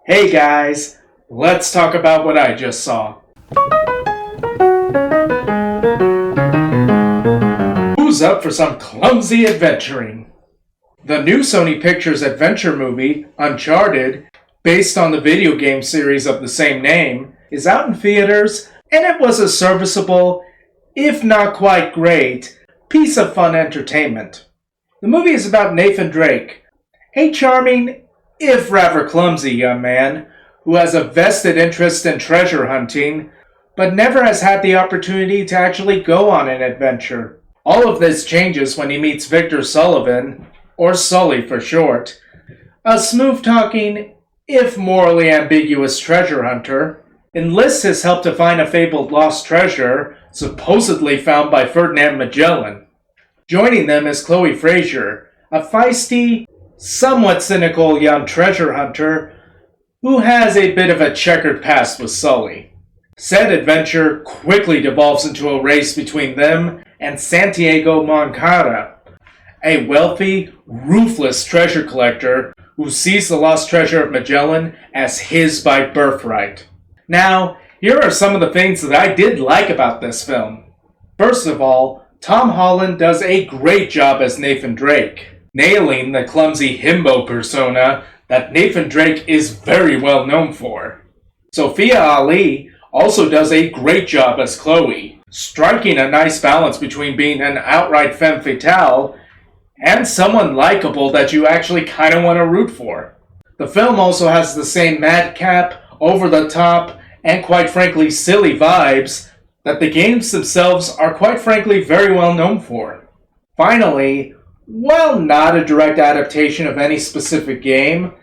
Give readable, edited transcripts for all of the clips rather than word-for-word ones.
Hey guys, let's talk about what I just saw. Who's up for some clumsy adventuring? The new Sony Pictures adventure movie, Uncharted, based on the video game series of the same name, is out in theaters, and it was a serviceable, if not quite great, piece of fun entertainment. The movie is about Nathan Drake, a charming, if rather clumsy young man, who has a vested interest in treasure hunting, but never has had the opportunity to actually go on an adventure. All of this changes when he meets Victor Sullivan, or Sully for short, a smooth-talking, if morally ambiguous treasure hunter, enlists his help to find a fabled lost treasure, supposedly found by Ferdinand Magellan. Joining them is Chloe Frazier, a feisty, somewhat cynical young treasure hunter who has a bit of a checkered past with Sully. Said adventure quickly devolves into a race between them and Santiago Moncada, a wealthy, ruthless treasure collector who sees the lost treasure of Magellan as his by birthright. Now, here are some of the things that I did like about this film. First of all, Tom Holland does a great job as Nathan Drake, nailing the clumsy himbo persona that Nathan Drake is very well known for. Sophia Ali also does a great job as Chloe, striking a nice balance between being an outright femme fatale and someone likable that you actually kind of want to root for. The film also has the same madcap, over-the-top, and quite frankly silly vibes that the games themselves are quite frankly very well known for. Finally, while not a direct adaptation of any specific game,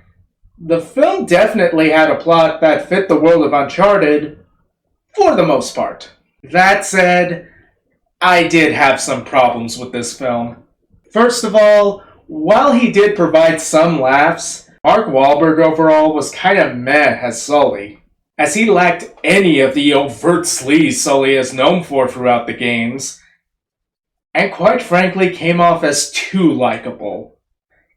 the film definitely had a plot that fit the world of Uncharted for the most part. That said, I did have some problems with this film. First of all, while he did provide some laughs, Mark Wahlberg overall was kinda meh as Sully, as he lacked any of the overt sleaze Sully is known for throughout the games, and quite frankly came off as too likable.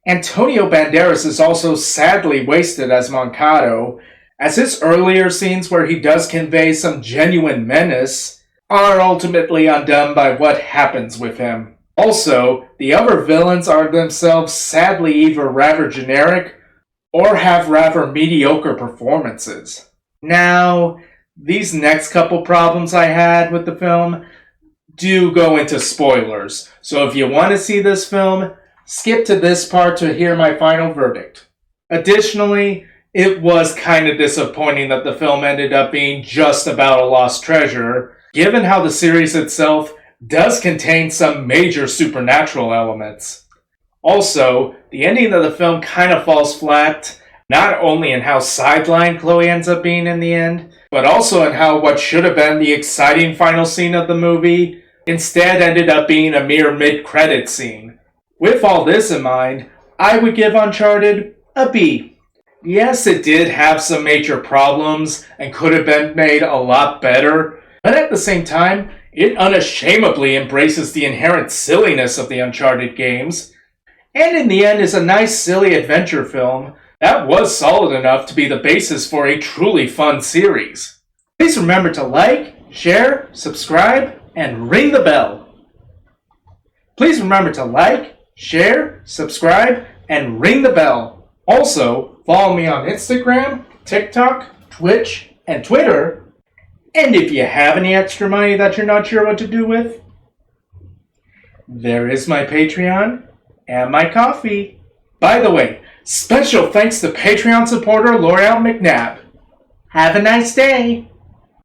Antonio Banderas is also sadly wasted as Moncado, as his earlier scenes where he does convey some genuine menace are ultimately undone by what happens with him. Also, the other villains are themselves sadly either rather generic or have rather mediocre performances. Now, these next couple problems I had with the film do go into spoilers, so if you want to see this film, skip to this part to hear my final verdict. Additionally, it was kind of disappointing that the film ended up being just about a lost treasure, given how the series itself does contain some major supernatural elements. Also, the ending of the film kind of falls flat, not only in how sidelined Chloe ends up being in the end, but also in how what should have been the exciting final scene of the movie instead ended up being a mere mid-credit scene. With all this in mind, I would give Uncharted a B. Yes, it did have some major problems and could have been made a lot better, but at the same time, it unashamedly embraces the inherent silliness of the Uncharted games, and in the end is a nice silly adventure film that was solid enough to be the basis for a truly fun series. Please remember to like, share, subscribe, and ring the bell. Please remember to like, share, subscribe, and ring the bell. Also, follow me on Instagram, TikTok, Twitch, and Twitter. And if you have any extra money that you're not sure what to do with, there is my Patreon and my coffee. By the way, special thanks to Patreon supporter L'Oreal McNabb. Have a nice day.